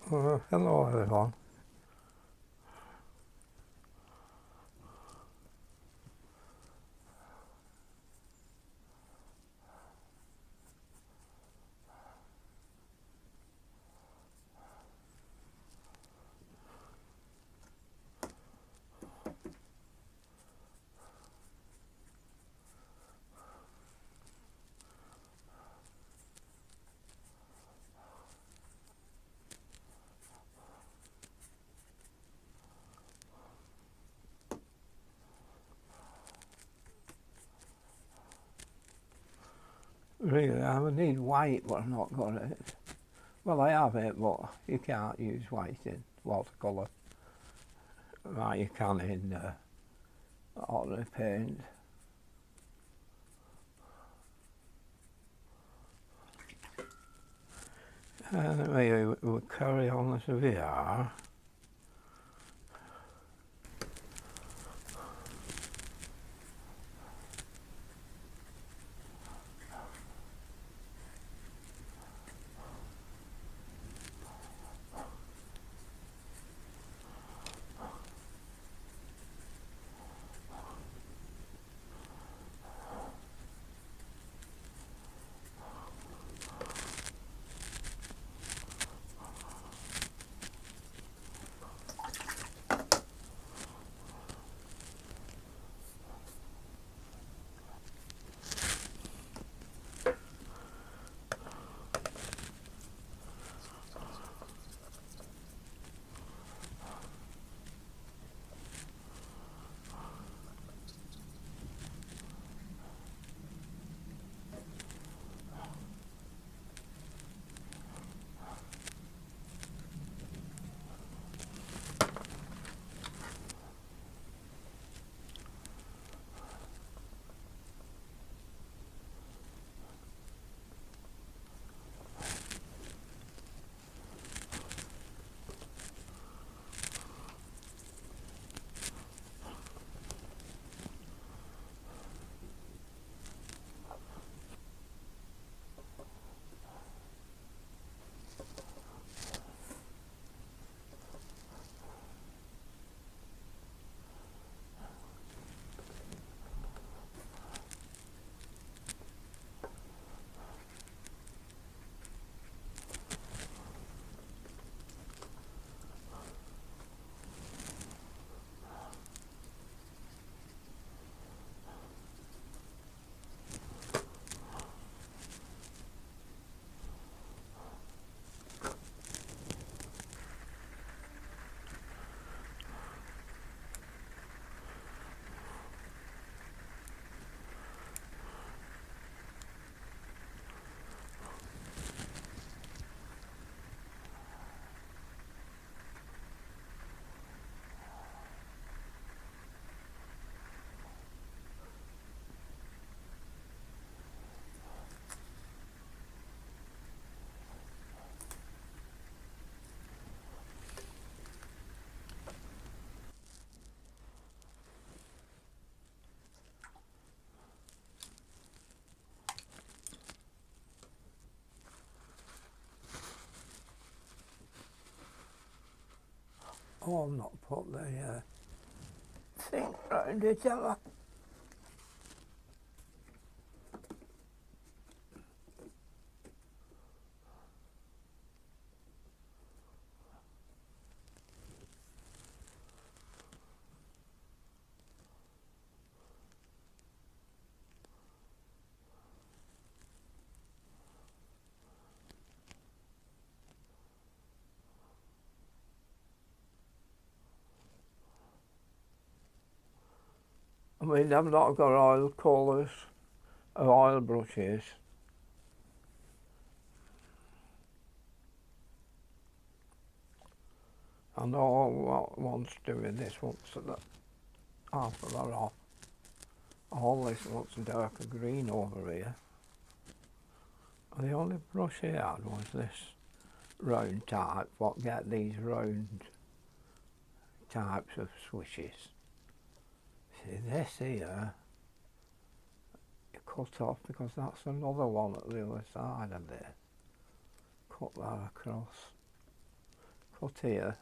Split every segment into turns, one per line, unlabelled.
Hello everyone. Really, I would need white, but I'm not got it. Well, I have it, but you can't use white in watercolour. Right, you can in ordinary paint. Anyway, we'll carry on as we are. Oh, I've not put the thing round it, have I? I mean, I've not got oil colours or oil brushes. I know what one's doing this, one's at the half of that off. All this looks darker green over here. And the only brush he had was this round type, what get these round types of swishes. See this here, you cut off because that's another one at the other side of there. Cut that across. put here,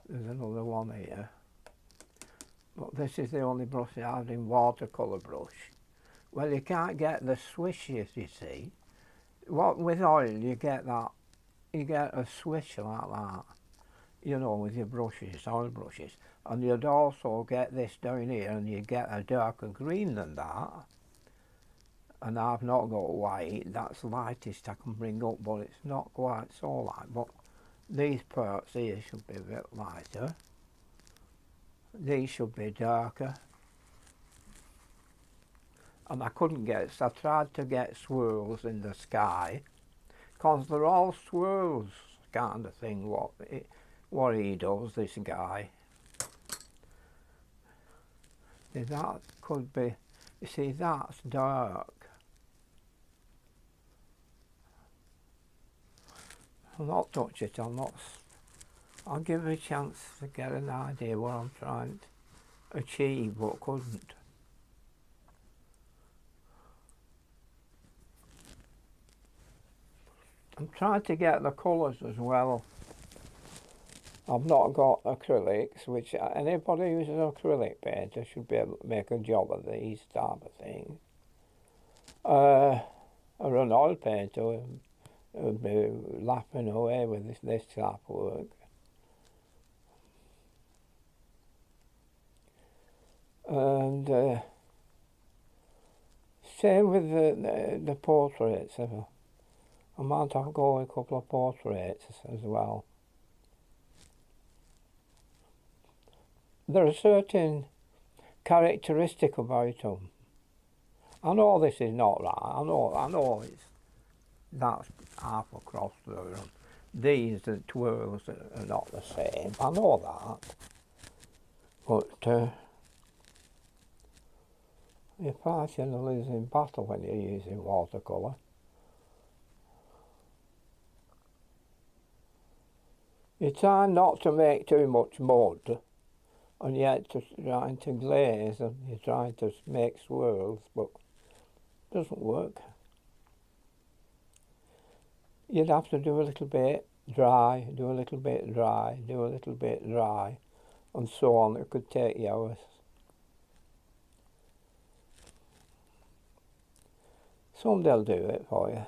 there's another one here. But this is the only brush I have in watercolour brush. Well, you can't get the swishes, you see. What with oil, you get that, you get a swish like that, you know, with your brushes, oil brushes. And you'd also get this down here, and you get a darker green than that. And I've not got white, that's the lightest I can bring up, but it's not quite so light. But these parts here should be a bit lighter. These should be darker. And I couldn't get, so I tried to get swirls in the sky, because they're all swirls kind of thing, what he does, this guy. That could be, you see, that's dark. I'll not touch it, I'll give it a chance to get an idea what I'm trying to achieve, but couldn't. I'm trying to get the colours as well. I've not got acrylics, which anybody who's an acrylic painter should be able to make a job of these type of things. Or an oil painter would be laughing away with this type of work. And same with the portraits. I might have to go with a couple of portraits as well. There's a certain characteristic about them. I know this is not right. I know that's half across there. And these, the twirls, are not the same. I know that. But you're fighting a losing battle when you're using watercolour. You try not to make too much mud, and yet you're trying to glaze, and you're trying to make swirls, but it doesn't work. You'd have to do a little bit dry, do a little bit dry, do a little bit dry, and so on. It could take you hours. Somebody'll do it for you.